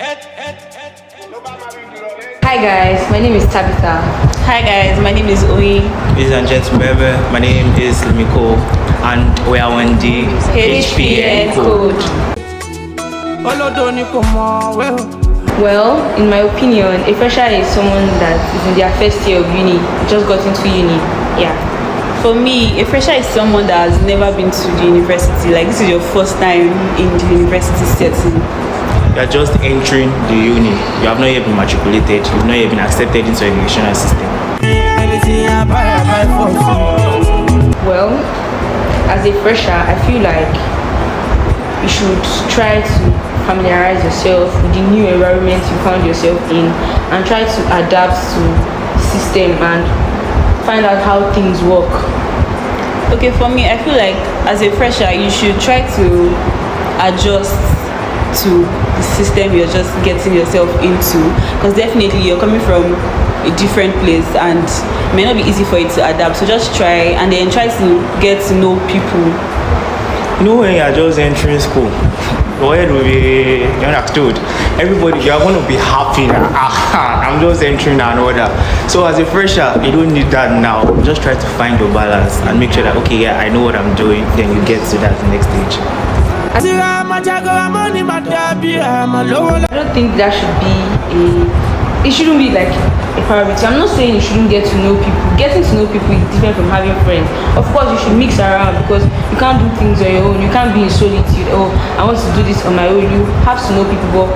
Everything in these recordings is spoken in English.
Hi guys, my name is Tabitha. Hi guys, my name is Oyin. Ladies and gentlemen, my name is SLIMMYCO and we are on the HPN code. Well, in my opinion, a fresher is someone that is in their first year of uni, just got into uni. Yeah. For me, a fresher is someone that has never been to the university. Like this is your first time in the university setting. You are just entering the uni. You have not yet been matriculated. You have not yet been accepted into the educational system. Well, as a fresher, I feel like you should try to familiarize yourself with the new environment you found yourself in and try to adapt to the system and find out how things work. Okay, for me, I feel like as a fresher, you should try to adjust to the system you're just getting yourself into, because definitely you're coming from a different place and it may not be easy for you to adapt. So just try and then try to get to know people. You know, when you're just entering school, your head will be, you understood, everybody, you're going to be happy that I'm just entering another. So as a fresher, you don't need that now. Just try to find your balance and make sure that, okay, yeah, I know what I'm doing, then you get to that next stage. I don't think that should be it shouldn't be like a priority. I'm not saying you shouldn't get to know people. Getting to know people is different from having friends. Of course, you should mix around because you can't do things on your own. You can't be in solitude. Oh, I want to do this on my own. You have to know people. But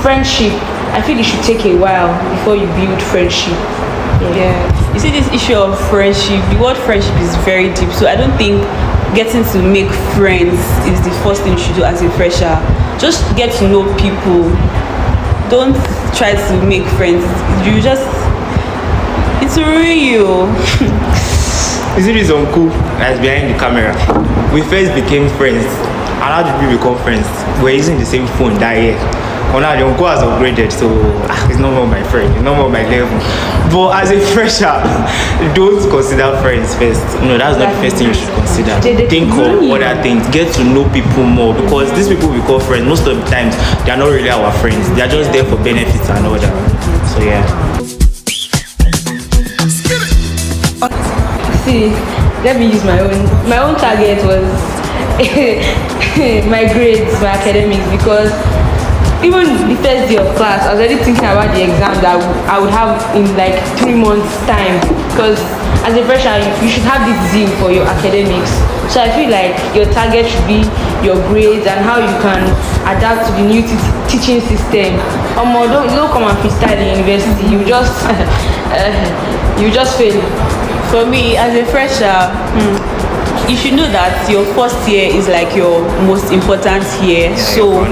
friendship, I feel it should take a while before you build friendship. Yeah. You see, this issue of friendship, the word friendship is very deep. So I don't think getting to make friends is the first thing you should do as a fresher. Just get to know people. Don't try to make friends. You just, it's real. You see this uncle that's behind the camera? We first became friends. And how did we become friends? We're using the same phone that year. Well, now the uncle has upgraded, so he's no more my friend, he's no more my level. But as a fresher, don't consider friends first. No, that's not the first thing you should consider. Think of other things. Get to know people more, because these people we call friends, most of the times they are not really our friends. They are just there for benefits and all that. So yeah. See, let me use my own. My own target was my grades, my academics, because even the first day of class, I was already thinking about the exam that I would have in like 3 months' time. Because as a fresher, you should have this zeal for your academics. So I feel like your target should be your grades and how you can adapt to the new teaching system. Don't come and freestyle in university. You just fail. For me, as a fresher, you should know that your first year is like your most important year. Yeah, so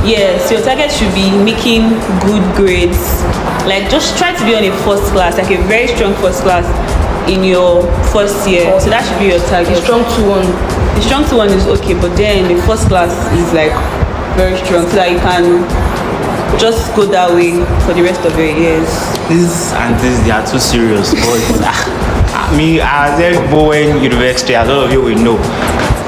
yes, your target should be making good grades. Like just try to be on a first class, like a very strong first class in your first year. So that should be your target. The strong 2-1. The strong 2-1 is okay, but then the first class is like very strong, so that you can just go that way for the rest of your years. This and this, they are too serious. But me as a boy in university, as all of you will know,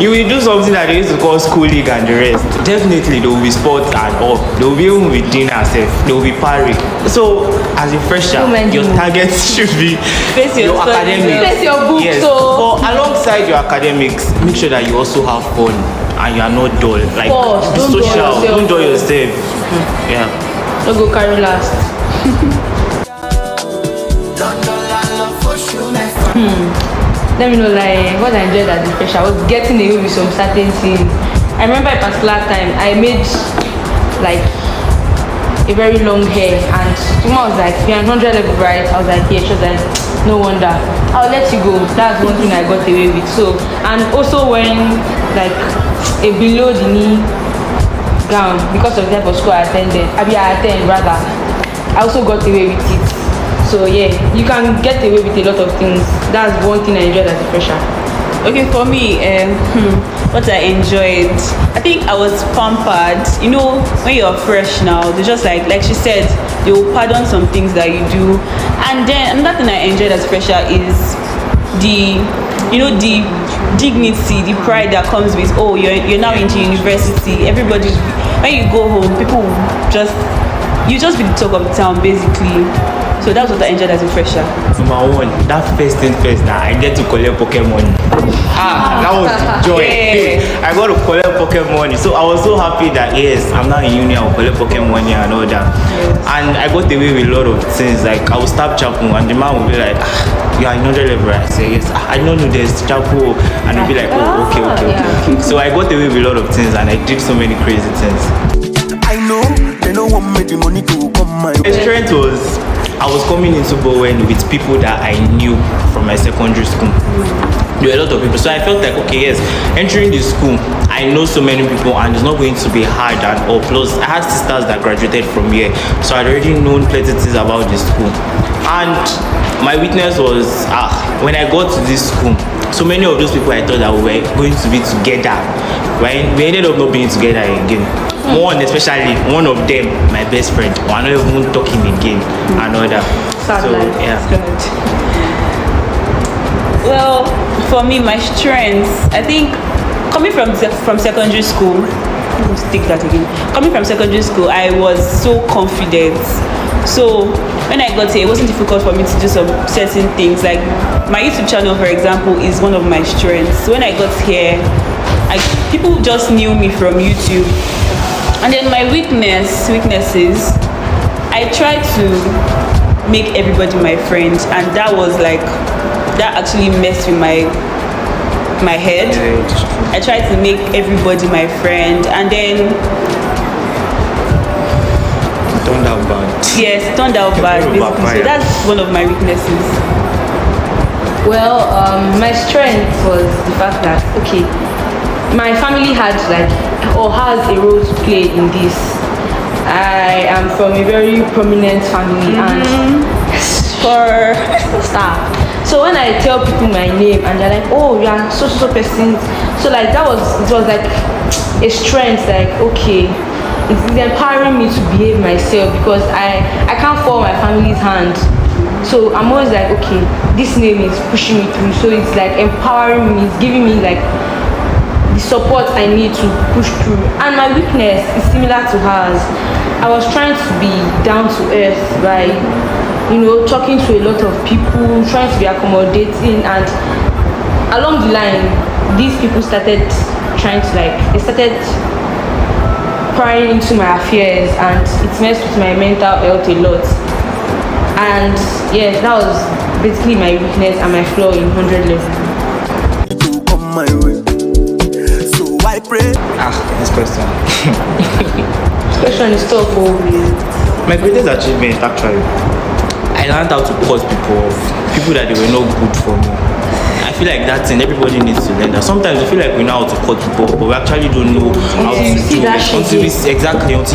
you will do something that they used to call school league and the rest. Definitely there will be sports and all. There will be even with dinner self. There will be party. So as a fresher, your target should be your academics. Face your book. Yes. So but alongside your academics, make sure that you also have fun and you are not dull. Like social. Don't dull yourself. Yeah. Don't go carry last. Let me know, like what I enjoyed as a fresher, I was getting away with some certain things. I remember a particular time I made like a very long hair and someone was like, "You're 100 level, right?" I was like, "Yeah." She was like, "No wonder. I'll let you go." That's one thing I got away with. So, and also wearing like a below the knee gown because of the type of school I attended. I attend rather. I also got away with it. So yeah, you can get away with a lot of things. That's one thing I enjoyed as a fresher. Okay, for me, what I enjoyed, I think I was pampered. You know, when you're fresh now, they just like she said, they will pardon some things that you do. And then another thing I enjoyed as a fresher is the dignity, the pride that comes with, oh, you're now into university. Everybody, when you go home, people just you just be the talk of the town basically. So that's what I enjoyed as a fresher. Number one, that first thing first, that I get to collect Pokemon. That was the joy. Yeah. I got to collect Pokemon. So I was so happy that yes, I'm now in uni, I'll collect Pokemon and all that. Yes. And I got away with a lot of things. Like I will start Chapu and the man will be like, you are another level. I say yes, I don't know there's Chapu. And he'll be like, oh, okay. So I got away with a lot of things and I did so many crazy things. I know they don't want me the money to come my The strength was I was coming into Bowen with people that I knew from my secondary school. There were a lot of people, so I felt like okay, yes, entering the school, I know so many people, and it's not going to be hard at all. Plus, I had sisters that graduated from here, so I'd already known plenty things about the school. And my weakness was when I got to this school, so many of those people I thought that we were going to be together, right? We ended up not being together again. One, especially one of them, my best friend, we're not even talking again, and all that. Sad So life. yeah. Well, for me, my strengths, I think, coming from secondary school, let's take that again. Coming from secondary school, I was so confident. So when I got here, it wasn't difficult for me to do some certain things. Like my YouTube channel, for example, is one of my strengths. So when I got here, people just knew me from YouTube. And then my weaknesses, I tried to make everybody my friend, and that actually messed with my head. I tried to make everybody my friend, and then It turned out bad. yes, it turned out bad basically. So that's one of my weaknesses. Well, my strength was the fact that okay, my family had or has a role to play in this. I am from a very prominent family and for staff. So when I tell people my name and they're like, oh, you are so person. So like it was like a strength. Like okay, it's empowering me to behave myself because I can't fall my family's hand. So I'm always like okay, this name is pushing me through. So it's like empowering me. It's giving me like the support I need to push through. And my weakness is similar to hers. I was trying to be down to earth by, talking to a lot of people, trying to be accommodating, and along the line, these people started they started prying into my affairs, and it messed with my mental health a lot. And yeah, that was basically my weakness and my flaw in 100 level. to come my way. So I pray. This question. This question is tough. My greatest achievement actually, I learned how to cut people off, people that they were not good for me. I feel like that thing everybody needs to learn that. Sometimes we feel like we know how to cut people off, but we actually don't know how to you see do that it shit until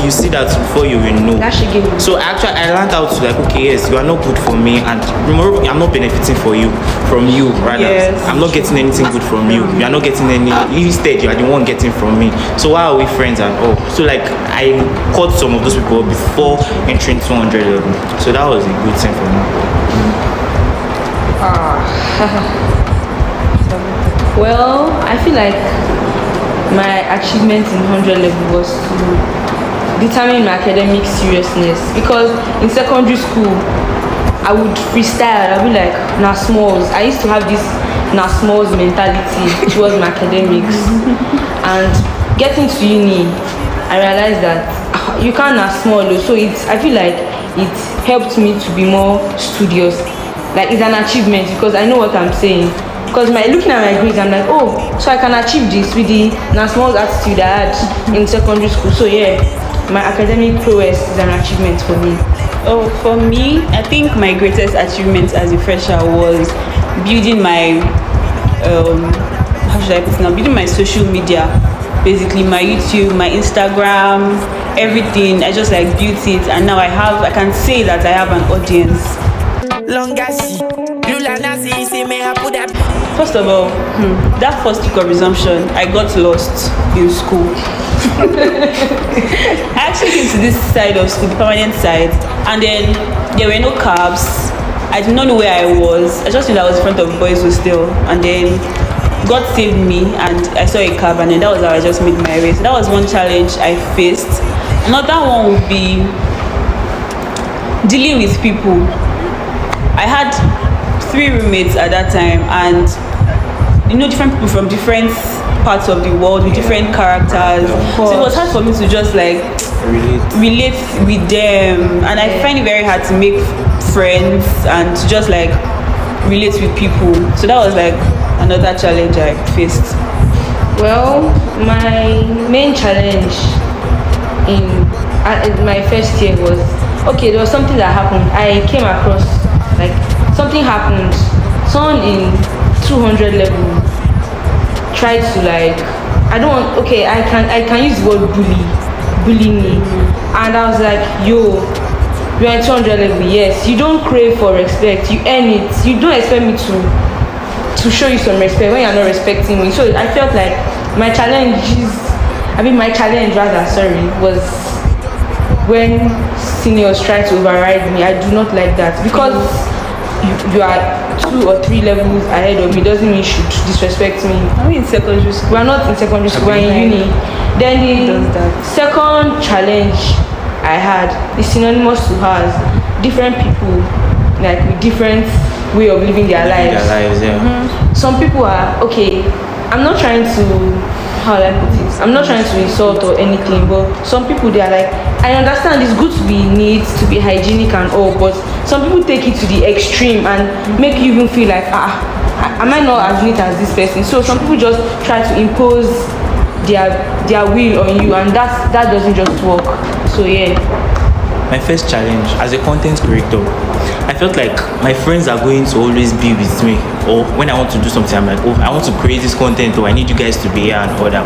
you see that before you will know. That should give me. So I learned how to okay, yes, you are not good for me, and remember, I'm not benefiting from you, rather. Yes. I'm not getting anything good from you. You are not getting any. Instead, you are the one getting from me. So why are we friends and all? So like I cut some of those people before entering 200 level. So that was a good thing for me. Well, I feel like my achievement in 100 level was to determine my academic seriousness, because in secondary school I would freestyle. I'd be like na smalls. I used to have this na smalls mentality towards my academics, and getting to uni I realized that you can't na small. So I feel like it helped me to be more studious. Like it's an achievement because I know what I'm saying. Because looking at my grades, I'm like, oh, so I can achieve this with the small attitude I had in secondary school. So yeah, my academic prowess is an achievement for me. Oh, for me, I think my greatest achievement as a fresher was building my how should I put it now? Building my social media, basically my YouTube, my Instagram, everything. I just like built it, and now I can say that I have an audience. First of all, that first week of resumption, I got lost in school. I actually came to this side of school, the permanent side, and then there were no cabs. I did not know where I was. I just knew that I was in front of boys' hostel, and then God saved me, and I saw a cab, and then that was how I just made my way. So that was one challenge I faced. Another one would be dealing with people. I had 3 roommates at that time, and different people from different parts of the world with different characters. So it was hard for me to just like relate with them, and I find it very hard to make friends and to just like relate with people. So that was like another challenge I faced. Well, my main challenge in my first year was, okay, there was something that happened. I came across, like, something happened. Someone in 200 level tried to, like, I can use the word bully me. And I was like, yo, you're in 200 level, yes. You don't crave for respect, you earn it. You don't expect me to show you some respect when you're not respecting me. So I felt like my challenge was when seniors try to override me. I do not like that, because you are 2 or 3 levels ahead of me doesn't mean you should disrespect me. Are we in secondary school? We are not in secondary school, we're in uni. Then the second challenge I had is synonymous to hers. Different people, like with different way of living their lives. Some people are okay. I'm not trying to, how do I put it? I'm not trying to insult or anything, but some people, they are like, I understand it's good to be neat, to be hygienic and all, but some people take it to the extreme and make you even feel like, am I not as neat as this person? So some people just try to impose their will on you, and that doesn't just work. So yeah. My first challenge as a content creator, I felt like my friends are going to always be with me, or when I want to do something, I'm like, oh, I want to create this content, or I need you guys to be here and all that.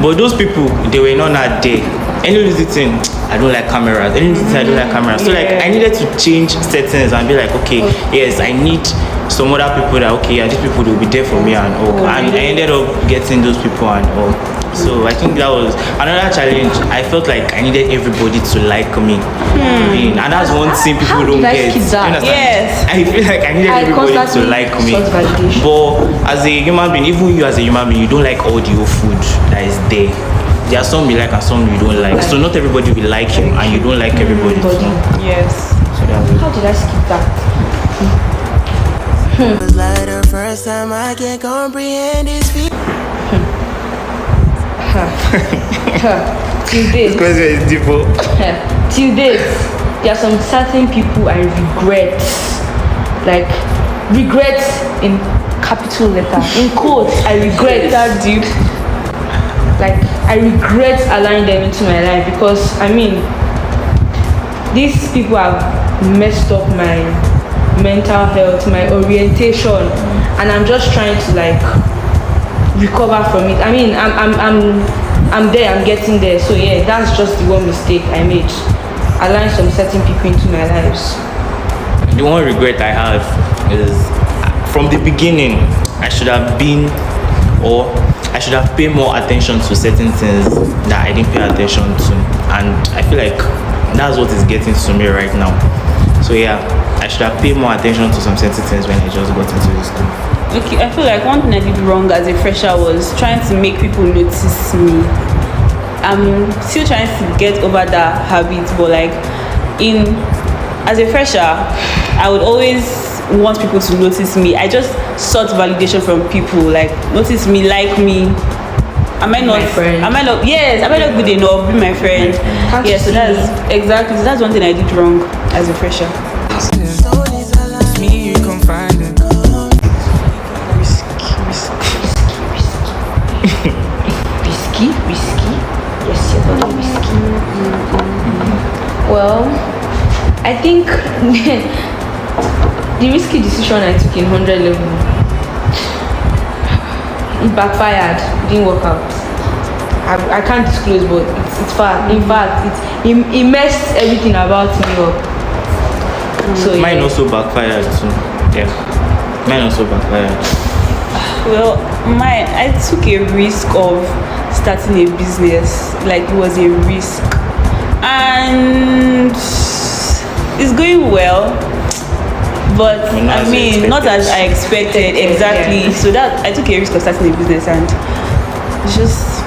But those people, they were not that day. Any little thing, I don't like cameras. Any little thing, I don't like cameras. So like, I needed to change settings and be like, okay, yes, I need some other people that, okay, yeah, these people will be there for me and all. And I ended up getting those people and all. So I think that was another challenge. I felt like I needed everybody to like me. And that's one thing people don't get. Yes. I feel like I needed everybody to like me. But as a human being, even you as a human being, you don't like all the old food that is there. There are some you like and some you don't like. So not everybody will like you, and you don't like everybody. Yes. So that's it. How did I skip that? It's like the first time I can comprehend this feeling. Till date. This question is difficult. Till date, there are some certain people I regret. Like, regret in capital letter. In quotes, I regret. That deep. Like, I regret allowing them into my life, because I mean, these people have messed up my mental health, my orientation, and I'm just trying to like recover from it. I mean, I'm there, I'm getting there. So yeah, that's just the one mistake I made, allowing some certain people into my lives. The one regret I have is from the beginning, I should have paid more attention to certain things that I didn't pay attention to, and I feel like that's what is getting to me right now. So yeah, I should have paid more attention to some certain things when I just got into this school. Okay, I feel like one thing I did wrong as a fresher was trying to make people notice me. I'm still trying to get over that habit, but like as a fresher, I would always want people to notice me. I just sought validation from people, like notice me, like me. Am I not good enough? Be my friend. Yeah, so that's one thing I did wrong as a fresher. Me, you can find it. Risky. Yes, you're very risky. Well, I think the risky decision I took in 100 level, it backfired, it didn't work out. I can't disclose, but it's far. In fact, it messed everything about me up. So yeah. Mine also backfired too. Yeah, mine also backfired. Well, I took a risk of starting a business. Like, it was a risk, and it's going well, but I mean, not as I expected. Exactly. Yeah. So that I took a risk of starting a business, and it's just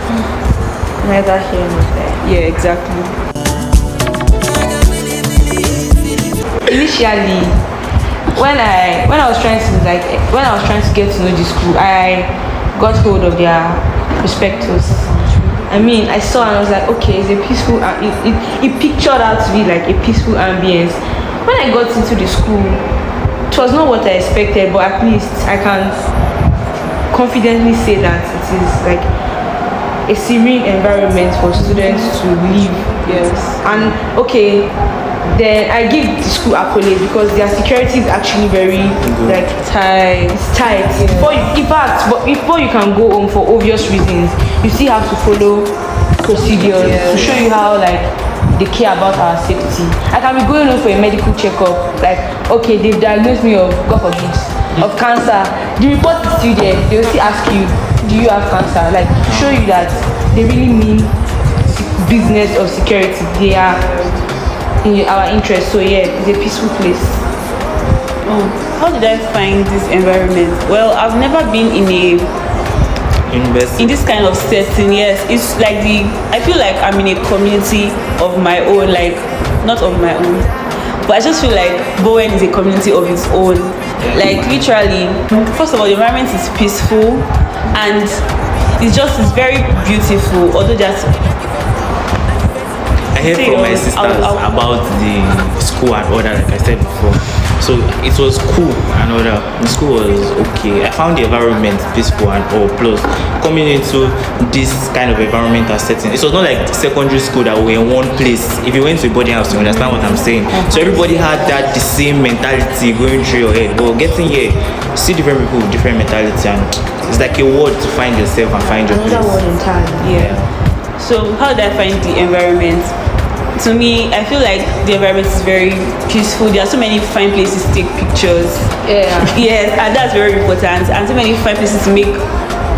Neither here nor there. yeah, exactly. initially, when I was trying to get to know the school, I got hold of their prospectus. I mean, I saw and I was like, okay, it's a peaceful. It pictured out to be like a peaceful ambience. When I got into the school, it was not what I expected, but at least I can confidently say that it is like a serene environment for students to live. Yes. And okay, then I give the school accolade because their security is actually very like Tight. it's tight. Before you can go home for obvious reasons, you still have to follow procedures to show you how like they care about our safety. I can be going home for a medical checkup, like okay, they've diagnosed me of God forbid of cancer. The report is still there. They will still ask you, do you have cancer? Like to show you that they really mean business of security. They are in our interest. So yeah, it's a peaceful place. Oh, how did I find this environment? Well, I've never been University. in this kind of setting. Yes, it's like I feel like I'm in a community of my own, like not of my own, but I just feel like Bowen is a community of its own. Like literally, first of all, the environment is peaceful and it's very beautiful. Although just I heard from my sisters about the school and all that, like I said before. So it was cool and all that. The school was okay. I found the environment peaceful and all. Plus, coming into this kind of environmental setting, it was not like secondary school that we were in one place. If you went to a boarding house, you understand what I'm saying. So everybody had that the same mentality going through your head. But getting here, see different people with different mentality, and it's like a word to find yourself and find your place. Another word entirely. yeah. So how did I find the environment? To me, I feel like the environment is very peaceful. There are so many fine places to take pictures. Yeah. Yes, and that's very important. And so many fine places to make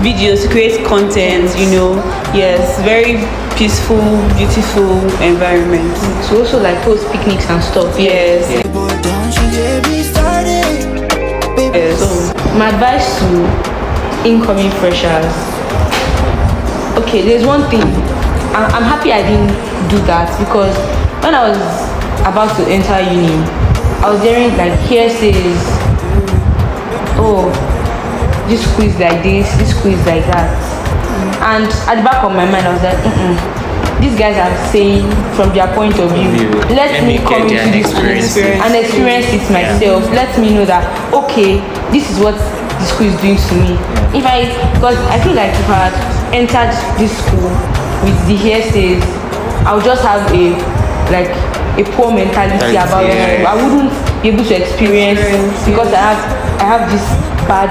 videos, to create content, you know. Yes, very peaceful, beautiful environment. To also like host picnics and stuff. Yes. Boy, don't you get me started, baby. Yes. So my advice to incoming freshers. Okay, there's one thing. I'm happy I didn't do that because when I was about to enter uni, I was hearing like hearsays. Oh, this school is like this school is like that. And at the back of my mind, I was like, these guys are saying from their point of view. Let me come into this school and experience it myself. Let me know that okay, this is what the school is doing to me. Because I feel like if I had entered this school with the hearsays, I would just have a poor mentality about it. I wouldn't be able to experience because I have this bad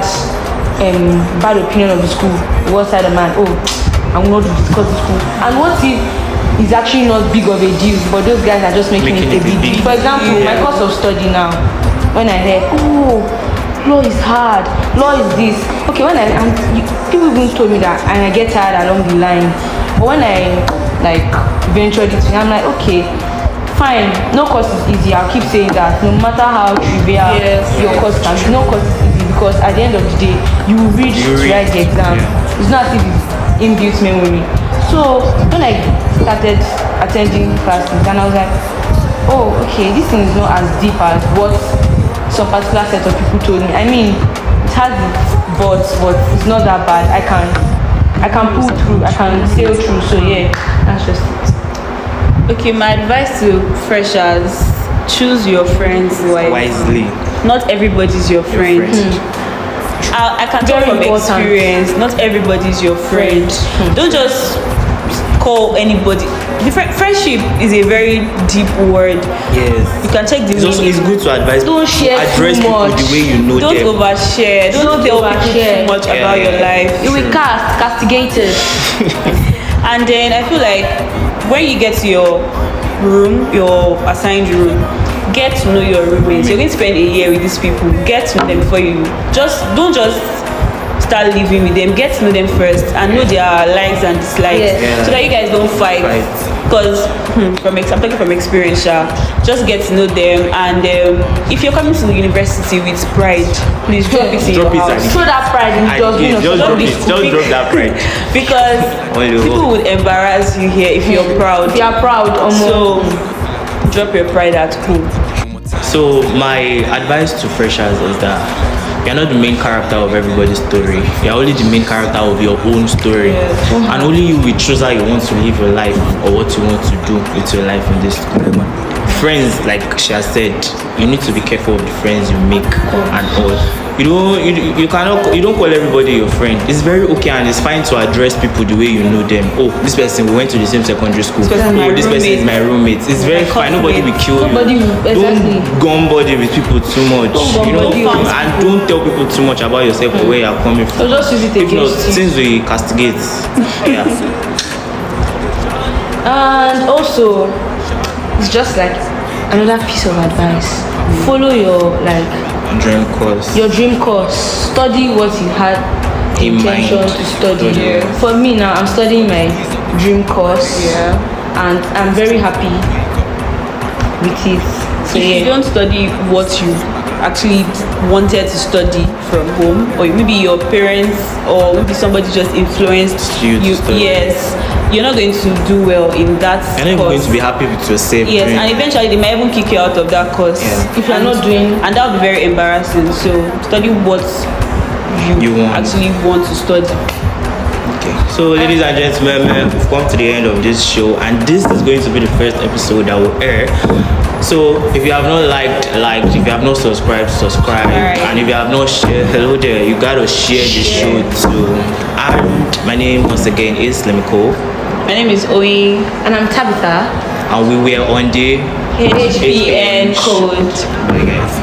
opinion of the school. One side of man, oh, I will not discuss the school. And what if it's actually not big of a deal, but those guys are just making it a big deal. For example, my course of study now, when I heard, oh, law is hard, law is this. Okay, people even told me that, and I get tired along the line. But when I ventured into it, I'm like, okay, fine, no course is easy. I'll keep saying that. No matter how trivial your course can be, no course is easy because at the end of the day, you will read to write the exam. It's not as if it's inbuilt memory. So when I started attending classes, and I was like, oh, okay, this thing is not as deep as what some particular set of people told me. I mean, it has its but it's not that bad. I can pull through, I can sail through. So yeah, that's just it. Okay, my advice to freshers: choose your friends Wisely. Not everybody's your friend. I can talk from experience. Not everybody's your friend. Don't just call anybody. Friendship is a very deep word. Yes. You can check the It's also meaning. it's good to advise. Don't share address too people much. the way you know Don't them. overshare. Don't tell people too much about your life. You will castigated. And then I feel like when you get to your room, your assigned room, get to know your roommates. You're going to spend a year with these people. Get to know them before you don't just start living with them. Get to know them first and know their likes and dislikes, so that you guys don't fight. Because I'm talking from experience, just get to know them. And if you're coming to the university with pride, please drop it in your house. Show that pride in Just drop it. Just drop that pride. Because people would embarrass you here if you're proud. If you are proud, So drop your pride at home. So my advice to freshers is that you're not the main character of everybody's story. You're only the main character of your own story. And only you will choose how you want to live your life or what you want to do with your life in this school. Friends, like she has said, you need to be careful of the friends you make and all. You don't call everybody your friend. It's very okay and it's fine to address people the way you know them. Oh, this person, we went to the same secondary school. This person is my roommate. It's very fine. Nobody will kill you. Don't gum body with people too much. And don't tell people too much about yourself or where you're coming from. So just use it If not, against you. since we castigate. Yeah. And also, it's just like another piece of advice. Follow your Dream course. your dream course. Study what you had In intention mind. to study. Yes. For me now, I'm studying my dream course. Yeah. And I'm very happy with it. So If you don't study what you actually wanted to study from home, or maybe your parents or maybe somebody just influenced You to study. yes, you're not going to do well in that You're not course. going to be happy with yourself. Yes, doing- and eventually they might even kick you out of that course. Yeah. If you're not doing- and that would be very embarrassing. So study what You want. actually want to study. Okay. So, ladies and gentlemen, we've come to the end of this show, and this is going to be the first episode that will air. So, if you have not liked, if you have not subscribed, subscribe, and if you have not shared, hello there, you gotta share the show too. And my name once again is SLIMMYCO, My name is Oyin. and I'm Tabitha. and we were on the HBN code. Bye, guys.